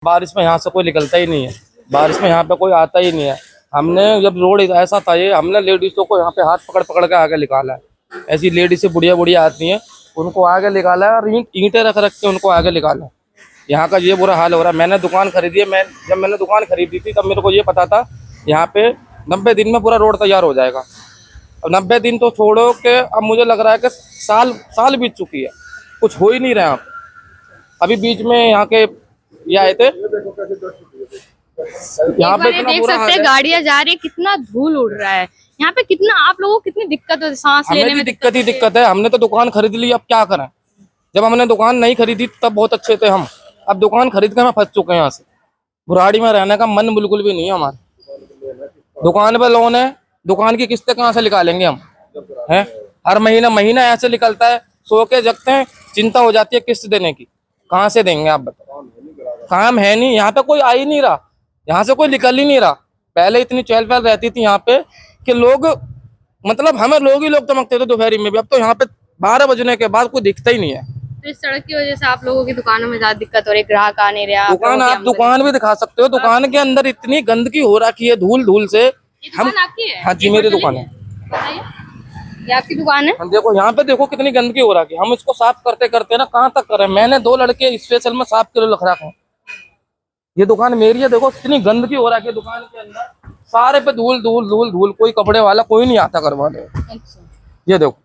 बारिश में यहाँ से कोई निकलता ही नहीं है, बारिश में यहाँ पे कोई आता ही नहीं है। हमने जब रोड ऐसा था ये, हमने लेडीजों को यहाँ पे हाथ पकड़ पकड़ के आगे निकाला है। ऐसी लेडीज बुढ़िया बुढ़िया आती हैं, उनको आगे निकाला है और ईंटें रख रख के उनको आगे निकाला है। यहाँ का ये बुरा हाल हो रहा है। मैंने दुकान खरीदी है, जब मैंने दुकान खरीदी थी तब मेरे को ये पता था यहाँ पे 90 दिन में पूरा रोड तैयार हो जाएगा। अब 90 दिन तो छोड़ो कि अब मुझे लग रहा है कि साल बीत चुकी है, कुछ हो ही नहीं रहा। अभी बीच में यहाँ के ये आए थे, यहाँ पे देख सकते हैं गाड़ियां जा रही है, कितना धूल उड़ रहा है यहाँ पे, कितना आप लोगों को कितनी दिक्कत है सांस लेने में। दिक्कत ही दिक्कत है। हमने तो दुकान खरीद ली, अब क्या करें। जब हमने दुकान नहीं खरीदी तब बहुत अच्छे थे हम, अब दुकान खरीद कर फंस चुके हैं। यहाँ से बुराड़ी में रहने का मन बिल्कुल भी नहीं है हमारा। दुकान पे लोन है, दुकान की किस्तें कहाँ से निकालेंगे हम, हैं? हर महीना ऐसे निकलता है, सो के जगते हैं, चिंता हो जाती है किस्त देने की, कहाँ से देंगे आप बताओ। काम है नहीं, यहाँ पे कोई आ ही नहीं रहा, यहाँ से कोई निकल ही नहीं रहा। पहले इतनी चहल पहल रहती थी यहाँ पे कि लोग, मतलब हमें लोग ही लोग चमकते थे दोपहरी में भी। अब तो यहाँ पे 12 बजने के बाद कोई दिखता ही नहीं है। तो इस सड़क की वजह से आप लोगों की दुकानों में ज्यादा दिक्कत हो रही है, ग्राहक आ नहीं रहा। दुकान आप दुकान भी दिखा सकते हो, दुकान के अंदर इतनी गंदगी हो रखी है धूल से। हम आपकी है? हाँ जी, मेरी दुकान है। ये आपकी दुकान है? देखो यहाँ पे देखो कितनी गंदगी हो रखी है। हम इसको साफ करते करते ना कहाँ तक करें। मैंने 2 लड़के स्पेशल में साफ के लिए रख रखे हैं। ये दुकान मेरी है, देखो कितनी गंदगी हो रखी है दुकान के अंदर, सारे पे धूल। कोई कपड़े वाला कोई नहीं आता करवाने। ये देखो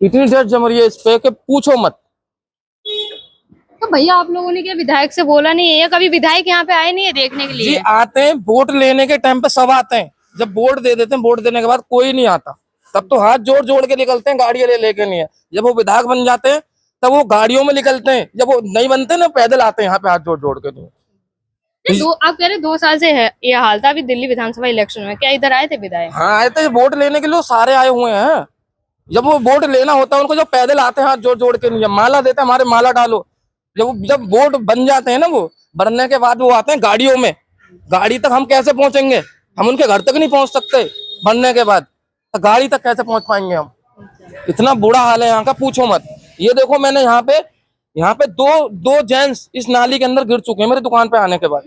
इतनी डेट जम रही है इस पे कि पूछो मत। तो भैया आप लोगों ने क्या विधायक से बोला नहीं है? कभी विधायक यहाँ पे आए नहीं है देखने के लिए? जी आते हैं, वोट लेने के टाइम पे सब आते हैं। जब वोट दे देते हैं, वोट देने के बाद कोई नहीं आता। तब तो हाथ जोड़ जोड़ के निकलते हैं, गाड़ियां लेके नहीं है। जब वो विधायक बन जाते हैं तब वो गाड़ियों में निकलते हैं, जब वो नहीं बनते ना पैदल आते हैं यहाँ पे हाथ जोड़ जोड़ के। आप कह रहे 2 साल से है ये हाल था। अभी दिल्ली विधानसभा इलेक्शन में क्या इधर आए थे विधायक? हाँ आए थे, वोट लेने के लिए सारे आए हुए हैं। जब वो वोट लेना होता है उनको, जब पैदल आते हैं हाथ जोड़ जोड़ के, नहीं माला देते हैं, हमारे माला डालो। जब वोट बन जाते हैं ना, वो बनने के बाद वो आते हैं गाड़ियों में। गाड़ी तक हम कैसे पहुंचेंगे? हम उनके घर तक नहीं पहुंच सकते बनने के बाद, तो गाड़ी तक कैसे पहुंच पाएंगे हम? इतना बुरा हाल है यहाँ का, पूछो मत। ये देखो मैंने यहाँ पे दो जेंट्स इस नाली के अंदर गिर चुके हैं मेरी दुकान पे आने के बाद।